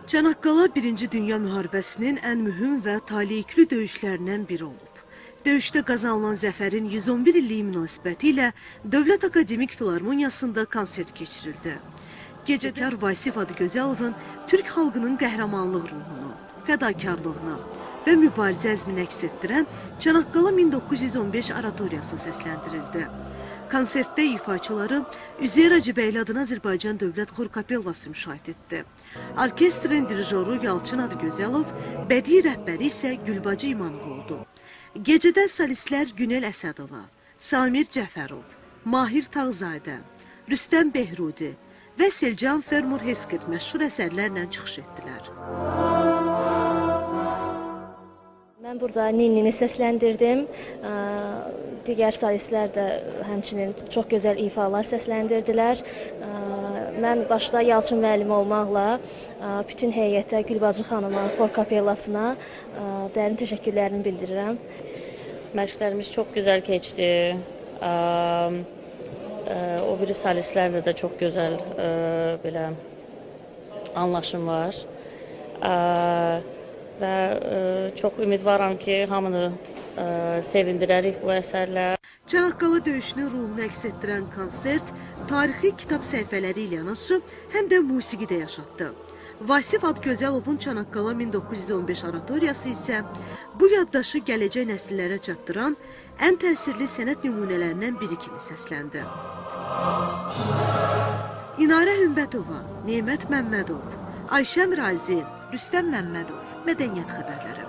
Çanaqqala 1-ci Dünya müharibəsinin ən mühüm və taleyüklü döyüşlərindən biri olub. Döyüşdə qazanılan zəfərin 111 illiyi münasibəti ilə Dövlət Akademik Filarmoniyasında konsert keçirildi. Gecəkar Vasif Adıgözəlovun Türk xalqının qəhrəmanlıq ruhunu, fədakarlığını və mübarizə əzmini əks etdirən Çanaqqala 1915 oratoriyası səsləndirildi. Konsertdə ifaçıları Üzeyir Hacıbəyli adına Azərbaycan Dövlət Xor Kapellası müşahidə etdi. Orkestrin dirijoru Yalçın Adıgözəlov, bədii rəhbəri isə Gülbacı İmanov oldu. Gecədə solistlər Günel Əsədova, Samir Cəfərov, Mahir Tağzadə, Rüstəm Behrudi və Selcan Fermur Heskert məşhur əsərlərlə çıxış etdilər. Mən burada Ninnini səsləndirdim. Digər solistlər də həmçinin çox gözəl ifalar səsləndirdilər. Mən başda Yalçın müəllim olmaqla bütün heyətə, Gülbacı xanıma, Xor Kapellasına dərin təşəkkürlərimi bildirirəm. Məşqlərimiz çox gözəl keçdi. O biri solistlərlə də çox gözəl belə anlaşım var. Və çox ümidvaram ki, hamını sevindirərik bu əsərlə. Çanaqqala döyüşünün ruhunu əks etdirən konsert tarixi kitab səhifələri ilə yanaşı, həm də musiqi də yaşatdı. Vasif Adıgözəlovun Çanaqqala 1915 oratoriyası isə bu yaddaşı gələcək nəsillərə çatdıran ən təsirli sənət nümunələrindən biri kimi səsləndi. İnarə Hümbətova, Nemət Məmmədov, Ayşəm Razi, Rüstəm Məmmədov, Mədəniyyət xəbərləri.